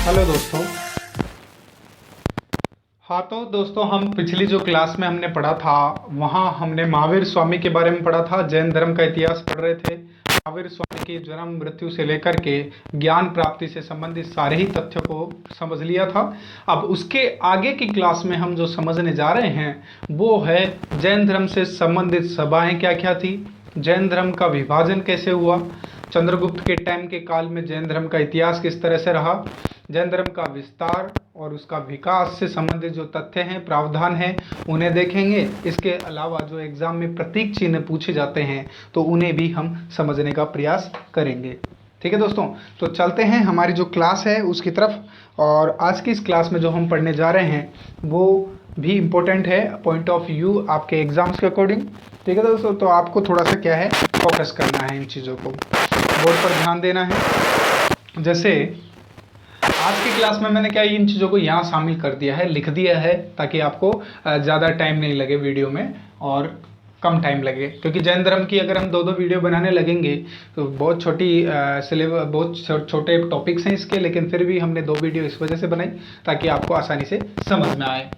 Hello दोस्तों। हाँ तो दोस्तों, हम पिछली जो क्लास में हमने पढ़ा था वहाँ हमने महावीर स्वामी के बारे में पढ़ा था। जैन धर्म का इतिहास पढ़ रहे थे। महावीर स्वामी की जन्म मृत्यु से लेकर के ज्ञान प्राप्ति से संबंधित सारे ही तथ्यों को समझ लिया था। अब उसके आगे की क्लास में हम जो समझने जा रहे हैं वो है जैन धर्म से संबंधित सभाएं क्या क्या थी, जैन धर्म का विभाजन कैसे हुआ, चंद्रगुप्त के टाइम के काल में जैन धर्म का इतिहास किस तरह से रहा, जैन धर्म का विस्तार और उसका विकास से संबंधित जो तथ्य हैं, प्रावधान हैं, उन्हें देखेंगे। इसके अलावा जो एग्जाम में प्रतीक चिन्ह पूछे जाते हैं तो उन्हें भी हम समझने का प्रयास करेंगे। ठीक है दोस्तों, तो चलते हैं हमारी जो क्लास है उसकी तरफ। और आज की इस क्लास में जो हम पढ़ने जा रहे हैं वो भी इम्पोर्टेंट है पॉइंट ऑफ व्यू आपके एग्जाम्स के अकॉर्डिंग। ठीक है दोस्तों, तो आपको थोड़ा सा क्या है, फोकस करना है, इन चीज़ों को बोर्ड पर ध्यान देना है। जैसे आज की क्लास में मैंने क्या इन चीज़ों को यहाँ शामिल कर दिया है, लिख दिया है, ताकि आपको ज़्यादा टाइम नहीं लगे वीडियो में और कम टाइम लगे। क्योंकि जैन धर्म की अगर हम दो वीडियो बनाने लगेंगे तो बहुत छोटी सिलेबस, बहुत छोटे टॉपिक्स हैं इसके, लेकिन फिर भी हमने 2 वीडियो इस वजह से बनाई ताकि आपको आसानी से समझ में आए।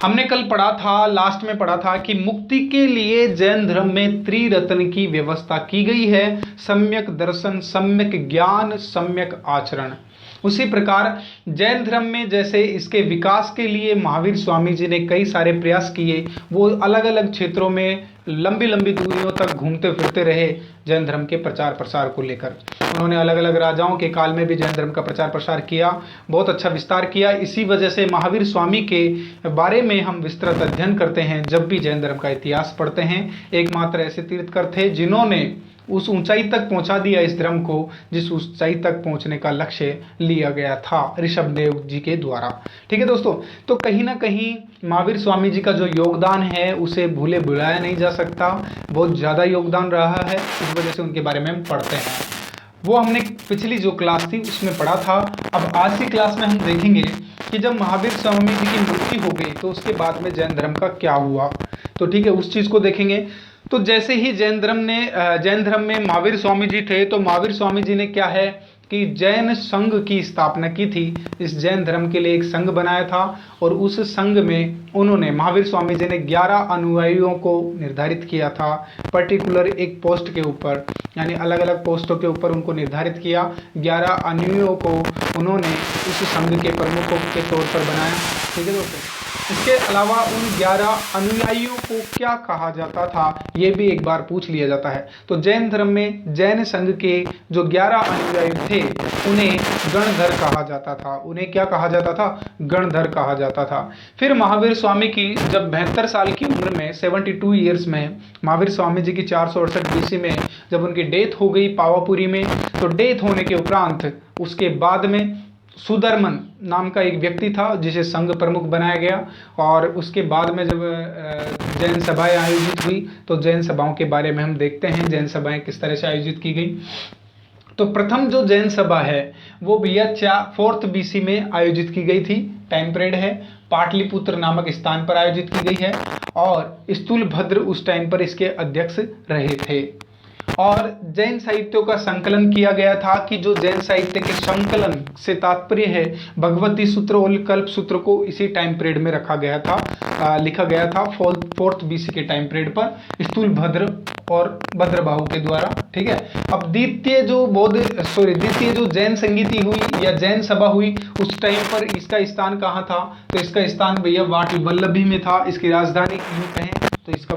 हमने कल पढ़ा था, लास्ट में पढ़ा था कि मुक्ति के लिए जैन धर्म में त्रिरत्न की व्यवस्था की गई है: सम्यक दर्शन, सम्यक ज्ञान, सम्यक आचरण। उसी प्रकार जैन धर्म में जैसे इसके विकास के लिए महावीर स्वामी जी ने कई सारे प्रयास किए, वो अलग अलग क्षेत्रों में लंबी लंबी दूरियों तक घूमते फिरते रहे जैन धर्म के प्रचार प्रसार को लेकर। उन्होंने अलग अलग राजाओं के काल में भी जैन धर्म का प्रचार प्रसार किया, बहुत अच्छा विस्तार किया। इसी वजह से महावीर स्वामी के बारे में हम विस्तृत अध्ययन करते हैं जब भी जैन धर्म का इतिहास पढ़ते हैं। एकमात्र ऐसे तीर्थकर थे जिन्होंने उस ऊंचाई तक पहुंचा दिया इस धर्म को जिस ऊंचाई तक पहुंचने का लक्ष्य लिया गया था ऋषभदेव जी के द्वारा। ठीक है दोस्तों, तो कहीं ना कहीं महावीर स्वामी जी का जो योगदान है उसे भूले भुलाया नहीं जा सकता, बहुत ज़्यादा योगदान रहा है। इस वजह से उनके बारे में हम पढ़ते हैं। वो हमने पिछली जो क्लास थी उसमें पढ़ा था। अब आज की क्लास में हम देखेंगे कि जब महावीर स्वामी जी की मृत्यु हो गई तो उसके बाद में जैन धर्म का क्या हुआ। तो ठीक है, उस चीज़ को देखेंगे। तो जैसे ही जैन धर्म में महावीर स्वामी जी थे, तो महावीर स्वामी जी ने क्या है कि जैन संघ की स्थापना की थी। इस जैन धर्म के लिए एक संघ बनाया था और उस संघ में उन्होंने, महावीर स्वामी जी ने 11 अनुयायियों को निर्धारित किया था, पर्टिकुलर एक पोस्ट के ऊपर, यानी अलग अलग पोस्टों के ऊपर उनको निर्धारित किया। 11 अनुयायियों को उन्होंने उस संघ के प्रमुखों के तौर पर बनाया। ठीक है दोस्तों, इसके अलावा उन 11 अनुयायियों को क्या कहा जाता था ये भी एक बार पूछ लिया जाता है। तो जैन धर्म में जैन संघ के जो 11 अनुयायी थे उन्हें गणधर कहा जाता था। उन्हें क्या कहा जाता था? गणधर कहा जाता था। फिर महावीर स्वामी की जब 72 साल की उम्र में, 72 ईयर्स में, महावीर स्वामी जी की 468 बीसी में जब उनकी डेथ हो गई पावापुरी में, तो डेथ होने के उपरांत उसके बाद में सुधर्मन नाम का एक व्यक्ति था जिसे संघ प्रमुख बनाया गया। और उसके बाद में जब जैन सभाएं आयोजित हुई तो जैन सभाओं के बारे में हम देखते हैं, जैन सभाएं किस तरह से आयोजित की गई। तो प्रथम जो जैन सभा है वो भैया 4th BC में आयोजित की गई थी। टाइम पीरियड है, पाटलिपुत्र नामक स्थान पर आयोजित की गई है और स्थूलभद्र उस टाइम पर इसके अध्यक्ष रहे थे। और जैन साहित्यों का संकलन किया गया था कि जो जैन साहित्य के संकलन से तात्पर्य है भगवती सूत्र और कल्प सूत्र को इसी टाइम पीरियड में रखा गया था, लिखा गया था 4th BC के टाइम पीरियड पर स्थूलभद्र और भद्रबाहु के द्वारा। ठीक है, अब द्वितीय जो जैन संगीति हुई या जैन सभा हुई उस टाइम पर इसका स्थान कहाँ था? तो इसका स्थान भैया वल्लभी में था। इसकी राजधानी यूं कहें तो इसका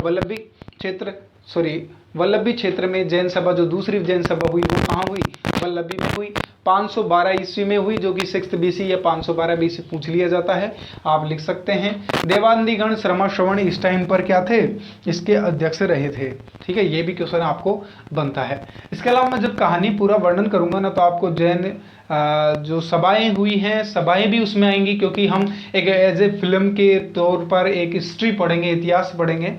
वल्लभी क्षेत्र में जैन सभा, जो दूसरी जैन सभा हुई वो कहाँ हुई? वल्लभी में हुई। 512 ईस्वी में हुई, जो कि 6th BC या 512 BC पूछ लिया जाता है, आप लिख सकते हैं। देवांदिगण श्रवण इस टाइम पर क्या थे? इसके अध्यक्ष रहे थे। ठीक है, ये भी क्वेश्चन आपको बनता है। इसके अलावा मैं जब कहानी पूरा वर्णन करूंगा ना तो आपको जैन जो सभाएं हुई हैं सभाएं भी उसमें आएंगी, क्योंकि हम एक एज ए फिल्म के तौर पर एक हिस्ट्री पढ़ेंगे, इतिहास पढ़ेंगे,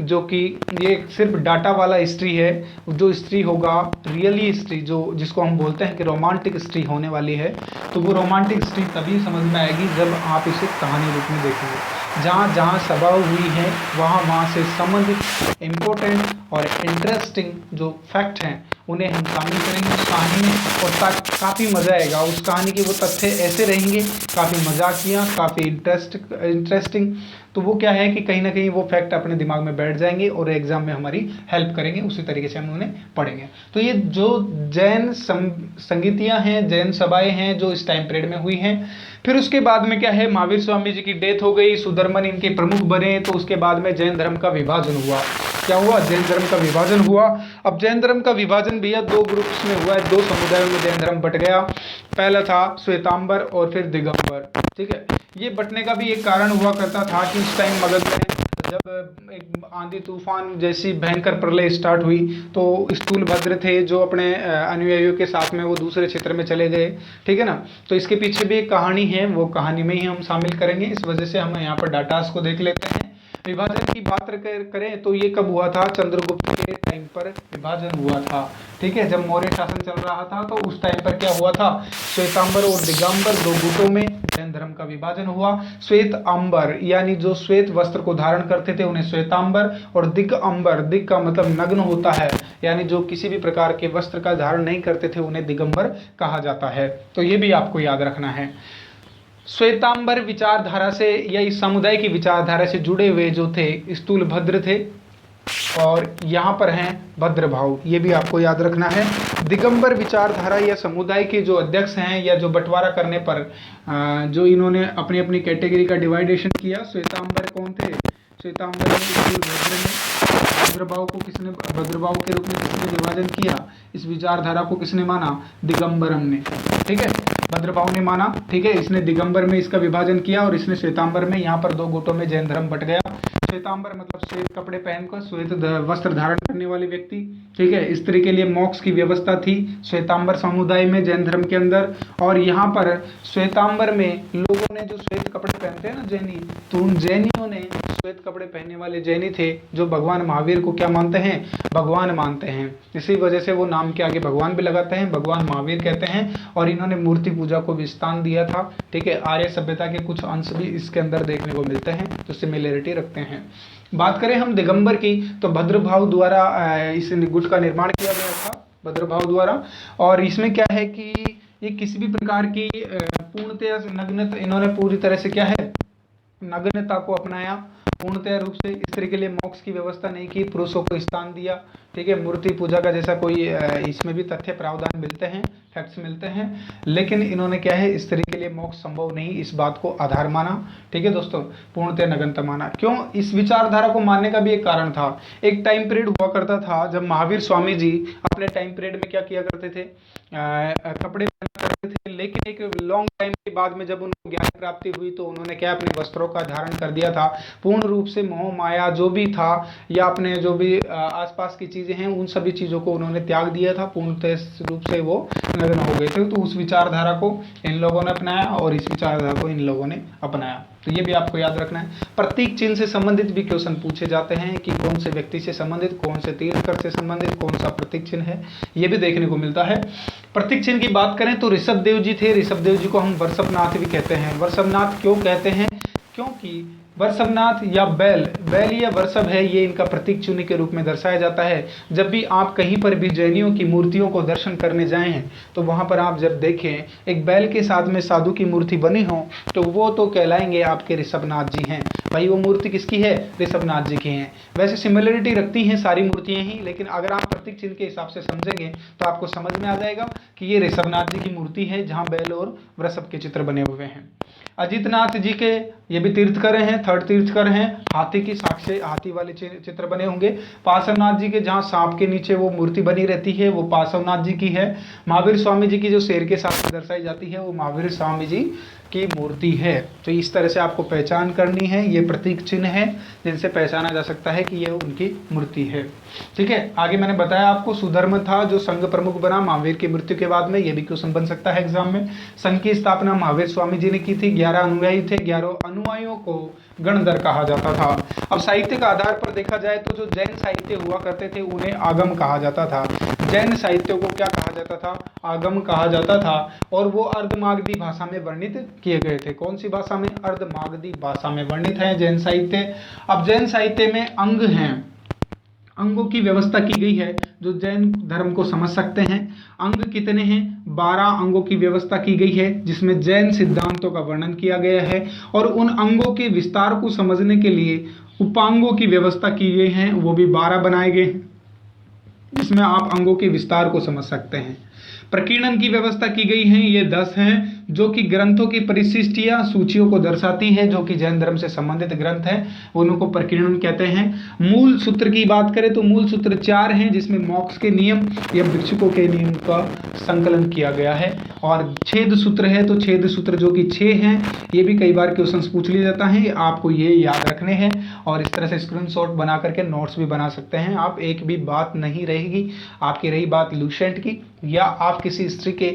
जो कि ये सिर्फ डाटा वाला हिस्ट्री है। जो हिस्ट्री होगा रियली हिस्ट्री, जो जिसको हम बोलते हैं कि रोमांटिक हिस्ट्री होने वाली है, तो वो रोमांटिक हिस्ट्री तभी समझ में आएगी जब आप इसे कहानी रूप में देखेंगे। जहाँ जहाँ सभा हुई है वहाँ से संबंधित इम्पोर्टेंट और इंटरेस्टिंग जो फैक्ट हैं उन्हें हम शामिल करेंगे उस कहानी में, और काफ़ी मज़ा आएगा। उस कहानी के वो तथ्य ऐसे रहेंगे, काफ़ी मजाकिया, काफ़ी इंटरेस्टिंग। तो वो क्या है कि कहीं ना कहीं वो फैक्ट अपने दिमाग में बैठ जाएंगे और एग्जाम में हमारी हेल्प करेंगे, उसी तरीके से हम उन्हें पढ़ेंगे। तो ये जो जैन संगीतियाँ हैं, जैन सभाएं हैं जो इस टाइम पीरियड में हुई हैं। फिर उसके बाद में क्या है, महावीर स्वामी जी की डेथ हो गई, सुधर्मन इनके प्रमुख बने, तो उसके बाद में जैन धर्म का विभाजन हुआ। क्या हुआ? जैन धर्म का विभाजन हुआ। अब जैन धर्म का विभाजन भैया दो ग्रुप्स में हुआ है, दो समुदायों में जैन धर्म बट गया। पहला था श्वेतांबर और फिर दिगंबर। ठीक है, ये बटने का भी एक कारण हुआ करता था कि उस टाइम मगध में जब एक आंधी तूफान जैसी भयंकर प्रलय स्टार्ट हुई, तो स्थूलभद्र थे जो अपने अनुयायियों के साथ में वो दूसरे क्षेत्र में चले गए। ठीक है ना, तो इसके पीछे भी एक कहानी है, वो कहानी में ही हम शामिल करेंगे। इस वजह से हम यहाँ पर डाटास को देख लेते हैं। विभाजन की बात करें तो ये कब हुआ था? चंद्रगुप्त के टाइम पर विभाजन हुआ था। ठीक है, जब मौर्य शासन चल रहा था तो उस टाइम पर क्या हुआ था, श्वेतांबर और दिगंबर दो गुटों में जैन धर्म का विभाजन हुआ। श्वेत अंबर यानी जो श्वेत वस्त्र को धारण करते थे उन्हें श्वेतांबर, और दिगंबर, दिग का मतलब नग्न होता है, यानी जो किसी भी प्रकार के वस्त्र का धारण नहीं करते थे उन्हें दिगंबर कहा जाता है। तो ये भी आपको याद रखना है। श्वेतांबर विचारधारा से या इस समुदाय की विचारधारा से जुड़े हुए जो थे स्थूलभद्र थे, और यहाँ पर हैं भद्रभाव, ये भी आपको याद रखना है। दिगंबर विचारधारा या समुदाय के जो अध्यक्ष हैं या जो बंटवारा करने पर जो इन्होंने अपनी अपनी कैटेगरी का डिवाइडेशन किया, श्वेतांबर कौन थे? श्वेतांबर भद्रभाव को किसने, भद्रभाव के रूप में किसने विभाजन किया? इस विचारधारा को किसने माना? दिगंबरम ने। ठीक है, भद्रभाव ने माना। ठीक है, इसने दिगंबर में इसका विभाजन किया और इसने श्वेतांबर में। यहाँ पर दो गुटों में जैन धर्म बट गया। श्वेतांबर मतलब श्वेत कपड़े पहनकर श्वेत वस्त्र धारण करने वाले व्यक्ति। ठीक है, स्त्री के लिए मोक्ष की व्यवस्था थी श्वेतांबर समुदाय में, जैन धर्म के अंदर। और यहाँ पर श्वेतांबर में लोगों ने जो श्वेत कपड़े पहनते हैं ना जैनी, तो उन जैनियों ने श्वेत कपड़े पहनने वाले जैनी थे जो भगवान महावीर को क्या मानते हैं? भगवान मानते हैं। इसी वजह से वो नाम के आगे भगवान भी लगाते हैं, भगवान महावीर कहते हैं। और इन्होंने मूर्ति पूजा को भी स्थान दिया था। ठीक है, आर्य सभ्यता के कुछ अंश भी इसके अंदर देखने को मिलते हैं, तो सिमिलरिटी रखते हैं। बात करें हम दिगंबर की, तो भद्रभाव द्वारा इस गुट का निर्माण किया गया था, भद्रभाव द्वारा। और इसमें क्या है कि ये किसी भी प्रकार की पूर्णतया नग्नता, इन्होंने पूरी तरह से क्या है, नग्नता को अपनाया। पूर्णतः रूप से स्त्री के लिए मोक्ष की व्यवस्था नहीं की, पुरुषों को स्थान दिया। ठीक है, मूर्ति पूजा का जैसा कोई इसमें भी तथ्य प्रावधान मिलते हैं, फैक्ट्स मिलते हैं, लेकिन इन्होंने क्या है, स्त्री के लिए मोक्ष संभव नहीं, इस बात को आधार माना। ठीक है दोस्तों, पूर्णतः नग्नता माना। क्यों? इस विचारधारा को मानने का भी एक कारण था। एक टाइम पीरियड हुआ करता था जब महावीर स्वामी जी अपने टाइम पीरियड में क्या किया करते थे, कपड़े पहना करते थे, लेकिन एक लॉन्ग टाइम के बाद में जब उनको ज्ञान प्राप्ति हुई तो उन्होंने क्या अपने वस्त्रों का धारण कर दिया था। पूर्ण रूप से मोह माया जो भी था या अपने जो भी आसपास की चीजें हैं उन सभी चीजों को उन्होंने त्याग दिया था, पूर्णतः रूप से वो नग्न हो गए थे। तो उस विचारधारा को इन लोगों ने अपनाया और इस विचारधारा को इन लोगों ने अपनाया। तो ये भी आपको याद रखना है। प्रतीक चिन्ह से संबंधित भी क्वेश्चन पूछे जाते हैं कि कौन से व्यक्ति से संबंधित, कौन से तीर्थंकर से संबंधित कौन सा प्रतीक चिन्ह है, ये भी देखने को मिलता है। प्रतीक चिन्ह की बात करें तो ऋषभदेव जी थे। ऋषभदेव जी को हम वृषभनाथ भी कहते हैं। वृषभनाथ क्यों कहते हैं? क्योंकि वृषभनाथ या बैल या वृषभ है, ये इनका प्रतीक चिन्ह के रूप में दर्शाया जाता है। जब भी आप कहीं पर भी जैनियों की मूर्तियों को दर्शन करने जाए हैं तो वहां पर आप जब देखें एक बैल के साथ में साधु की मूर्ति बनी हो तो वो तो कहलाएंगे आपके ऋषभनाथ जी हैं। भाई वो मूर्ति किसकी है? ऋषभनाथ जी की हैं। वैसे सिमिलरिटी रखती हैं सारी मूर्तियां ही, लेकिन अगर आप प्रतीक चिन्ह के हिसाब से समझेंगे तो आपको समझ में आ जाएगा कि ये ऋषभनाथ जी की मूर्ति है जहाँ बैल और वृषभ के चित्र बने हुए हैं। अजितनाथ जी के ये भी तीर्थकर हैं, थर्ड तीर्थकर हैं। हाथी की साक्ष से हाथी वाले चित्र बने होंगे। पार्श्वनाथ जी के जहाँ सांप के नीचे वो मूर्ति बनी रहती है वो पार्श्वनाथ जी की है। महावीर स्वामी जी की जो शेर के साथ दर्शाई जाती है वो महावीर स्वामी जी की मूर्ति है। तो इस तरह से आपको पहचान करनी है, ये प्रतीक चिन्ह है जिनसे पहचाना जा सकता है कि ये उनकी मूर्ति है। ठीक है, आगे मैंने बताया आपको सुधर्म था जो संघ प्रमुख बना महावीर की मृत्यु के बाद में, ये भी क्वेश्चन बन सकता है एग्जाम में। संघ की स्थापना महावीर स्वामी जी ने की थी। 11 अनुयायी थे, 11 अनुयायियों को गणधर कहा जाता था। अब साहित्य का आधार पर देखा जाए तो जो जैन साहित्य हुआ करते थे उन्हें आगम कहा जाता था। जैन साहित्य को क्या कहा जाता था? आगम कहा जाता था। और वो अर्धमागधी भाषा में वर्णित किए गए थे। कौन सी भाषा में? अर्धमागधी भाषा में वर्णित है जैन साहित्य। अब जैन साहित्य में अंग हैं, अंगों की व्यवस्था की गई है जो जैन धर्म को समझ सकते हैं। अंग कितने हैं? 12 अंगों की व्यवस्था की गई है जिसमें जैन सिद्धांतों का वर्णन किया गया है, और उन अंगों के विस्तार को समझने के लिए उपांगों की व्यवस्था की गई है, वो भी 12 बनाए गए हैं जिसमें आप अंगों के विस्तार को समझ सकते हैं। प्रकीर्णन की व्यवस्था की गई है, ये 10 हैं जो कि ग्रंथों की परिशिष्टियां सूचियों को दर्शाती है, जो कि जैन धर्म से संबंधित ग्रंथ है, उनको प्रकीर्णन कहते हैं। मूल सूत्र की बात करें तो मूल सूत्र 4 हैं जिसमें मोक्ष के नियम या भिक्षुकों के नियम का संकलन किया गया है। और छेद सूत्र है तो छेद सूत्र जो कि 6 हैं, ये भी कई बार क्वेश्चन पूछ लिया जाता है, आपको ये याद रखने हैं और इस तरह से स्क्रीनशॉट बना करके नोट्स भी बना सकते हैं आप। एक भी बात नहीं रहेगी आपकी। रही बात लूसेंट की, या आप किसी हिस्ट्री के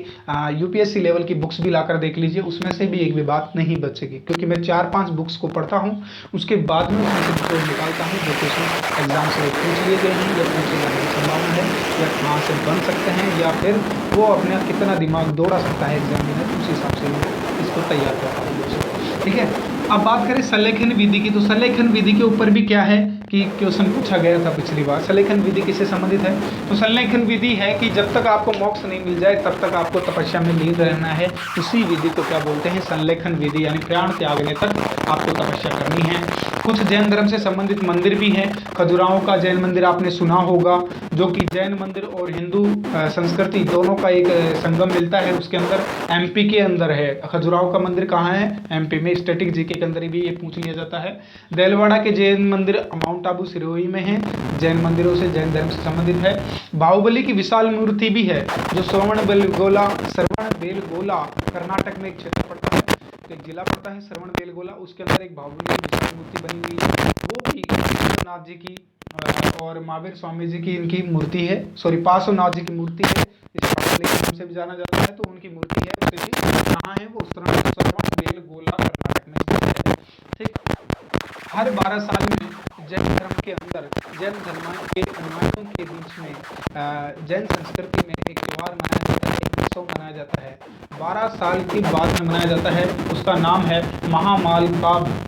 यूपीएससी लेवल की बुक्स भी लाकर देख लीजिए, उसमें से भी एक भी बात नहीं बचेगी, क्योंकि मैं 4-5 बुक्स को पढ़ता हूँ, उसके बाद में उसमें से निचोड़ निकालता हूँ जो क्वेश्चन एग्जाम से पूछ लिए गए हैं या पूछे जाने की संभावना है, या कहाँ से बन सकते हैं, या फिर वो अपने कितना दिमाग दौड़ा सकता है एग्जामिनर, उस हिसाब से वो इसको तैयार करता है दोस्तों। ठीक है, अब बात करें संलेखन विधि की, तो संलेखन विधि के ऊपर भी क्या है कि क्वेश्चन पूछा गया था पिछली बार। संलेखन विधि किससे संबंधित है? तो संलेखन विधि है कि जब तक आपको मोक्ष नहीं मिल जाए तब तक आपको तपस्या में लीन रहना है। उसी विधि को क्या बोलते हैं? संलेखन विधि, यानी प्राण त्यागने तक आपको तपस्या करनी है। कुछ जैन धर्म से संबंधित मंदिर भी हैं। खजुराहो का जैन मंदिर आपने सुना होगा, जो कि जैन मंदिर और हिंदू संस्कृति दोनों का एक संगम मिलता है, उसके अंदर एमपी के अंदर है। खजुराहो का मंदिर कहाँ है? एमपी में। स्टैटिक जीके के अंदर भी ये पूछ लिया जाता है। देलवाड़ा के जैन मंदिर माउंट आबू सिरोही में है, जैन मंदिरों से जैन धर्म से संबंधित है। बाहुबली की विशाल मूर्ति भी है जो श्रवणबेलगोला कर्नाटक में एक क्षेत्र पड़ता है, एक जिला पड़ता है श्रवणबेलगोला, उसके अंदर एक बाहुबली की विशाल मूर्ति बनी हुई है। वो भी पार्श्वनाथ जी की और महावीर स्वामी जी की इनकी मूर्ति है, सॉरी पार्श्वनाथ जी की मूर्ति है, इस बाहुबली के नाम से भी जाना जाता है, तो उनकी मूर्ति है, उसे भी कहाँ है? वो श्रवणबेलगोला कर्नाटक में स्थित है। ठीक, हर 12 साल में जैन धर्म के अंदर जैन धर्म के अनुयायियों के बीच में जैन संस्कृति में एक त्योहार मनाया जाता है, एक उत्सव मनाया जाता है, 12 साल के बाद में मनाया जाता है। उसका नाम है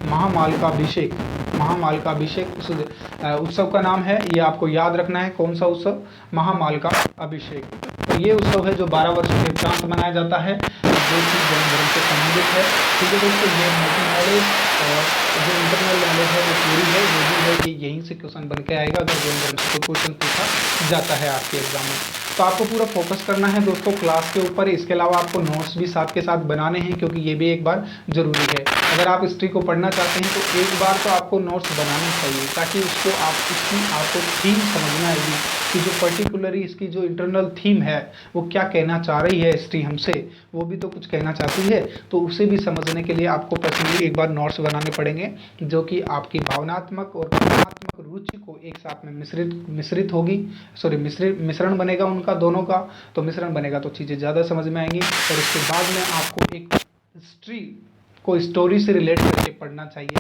महामालकाभिषेक। महामालकाभिषेक उस उत्सव का नाम है, ये आपको याद रखना है। कौन सा उत्सव? महामालकाभिषेक। तो ये उत्सव है जो 12 वर्ष के उपरांत मनाया जाता है, जो कि जैन धर्म से संबंधित है। ठीक है दोस्तों, ये मोटी नॉलेज और जो इंटरनल नॉलेज है वो पूरी है, जो भी है ये यहीं से क्वेश्चन बन के आएगा अगर जैन धर्म से कोई क्वेश्चन पूछा जाता है आपके एग्जाम में। तो आपको पूरा फोकस करना है दोस्तों क्लास के ऊपर। इसके अलावा आपको नोट्स भी साथ के साथ बनाने हैं, क्योंकि ये भी एक बार जरूरी है। अगर आप हिस्ट्री को पढ़ना चाहते हैं तो एक बार तो आपको नोट्स बनाने चाहिए, ताकि उसको आपको थीम समझना आएगी कि जो पर्टिकुलरली इसकी जो इंटरनल थीम है वो क्या कहना चाह रही है हिस्ट्री हमसे, वो भी तो कुछ कहना चाहती है, तो उसे भी समझने के लिए आपको पर्सनली एक बार नोट्स बनाने पड़ेंगे, जो कि आपकी भावनात्मक और भावनात्मक रुचि को एक साथ में मिश्रित होगी, सॉरी मिश्रण बनेगा उनका दोनों का। तो मिश्रण बनेगा तो चीज़ें ज़्यादा समझ में आएंगी, और उसके बाद में आपको एक हिस्ट्री को स्टोरी से रिलेट करके पढ़ना चाहिए।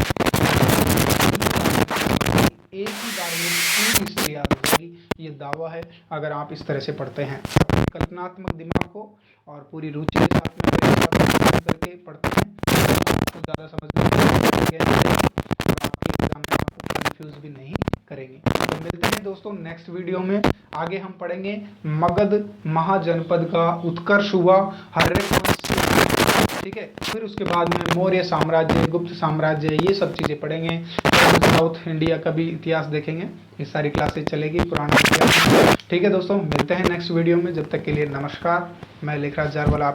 एक ही बार में पूरी हिस्ट्री याद हो जाएगी, ये दावा है अगर आप इस तरह से पढ़ते हैं। अपने कल्पनात्मक दिमाग को और पूरी रुचि के साथ में करके पढ़ते हैं तो ज़्यादा समझ में आएगी और आपके एग्जाम में आपको कंफ्यूज भी नहीं करेंगे। तो मिलते हैं दोस्तों नेक्स्ट वीडियो में। आगे हम पढ़ेंगे मगध महाजनपद का उत्कर्ष हुआ हर्यक वंश से, ठीक है। फिर उसके बाद में मौर्य साम्राज्य, गुप्त साम्राज्य, ये सब चीज़ें पढ़ेंगे। साउथ इंडिया का भी इतिहास देखेंगे, ये सारी क्लासेज चलेगी पुराना इतिहास। ठीक है दोस्तों, मिलते हैं नेक्स्ट वीडियो में। जब तक के लिए नमस्कार। मैं लेखराज जारवाला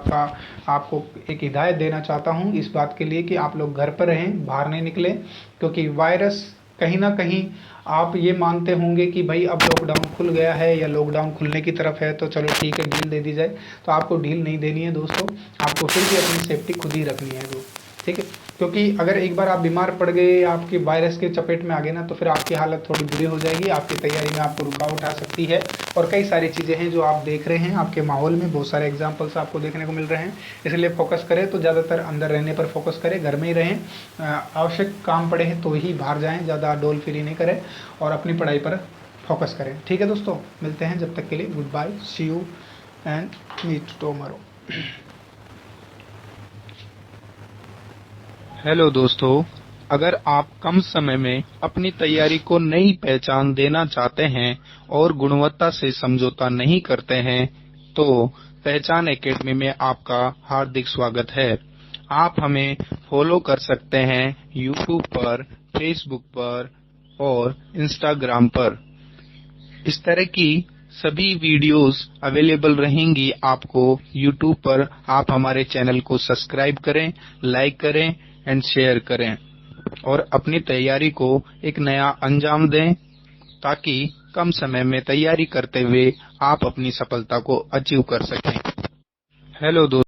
आपको एक हिदायत देना चाहता हूँ इस बात के लिए कि आप लोग घर पर रहें, बाहर नहीं निकलें, क्योंकि वायरस कहीं ना कहीं आप ये मानते होंगे कि भाई अब लॉकडाउन खुल गया है या लॉकडाउन खुलने की तरफ है तो चलो ठीक है ढील दे दी जाए, तो आपको ढील नहीं देनी है दोस्तों। आपको फिर भी अपनी सेफ्टी खुद ही रखनी है ठीक है, क्योंकि अगर एक बार आप बीमार पड़ गए, आपके वायरस के चपेट में आ गए ना, तो फिर आपकी हालत थोड़ी बुरी हो जाएगी, आपकी तैयारी में आपको रुकावट आ सकती है। और कई सारी चीज़ें हैं जो आप देख रहे हैं आपके माहौल में, बहुत सारे एग्जाम्पल्स आपको देखने को मिल रहे हैं। इसलिए फोकस करें तो ज़्यादातर अंदर रहने पर फोकस करें, घर में ही रहें। आवश्यक काम पड़े तो ही बाहर जाएँ, ज़्यादा डोल फ्री नहीं करें और अपनी पढ़ाई पर फोकस करें। ठीक है दोस्तों, मिलते हैं, जब तक के लिए goodbye, see you and meet tomorrow. Hello दोस्तों, अगर आप कम समय में अपनी तैयारी को नई पहचान देना चाहते हैं और गुणवत्ता से समझौता नहीं करते हैं, तो पहचान एकेडमी में आपका हार्दिक स्वागत है। आप हमें फॉलो कर सकते हैं यूट्यूब पर, फेसबुक पर और इंस्टाग्राम पर। इस तरह की सभी वीडियोस अवेलेबल रहेंगी आपको यूट्यूब पर। आप हमारे चैनल को सब्सक्राइब करें, लाइक करें एंड शेयर करें और अपनी तैयारी को एक नया अंजाम दें, ताकि कम समय में तैयारी करते हुए आप अपनी सफलता को अचीव कर सकें। हेलो दोस्तों।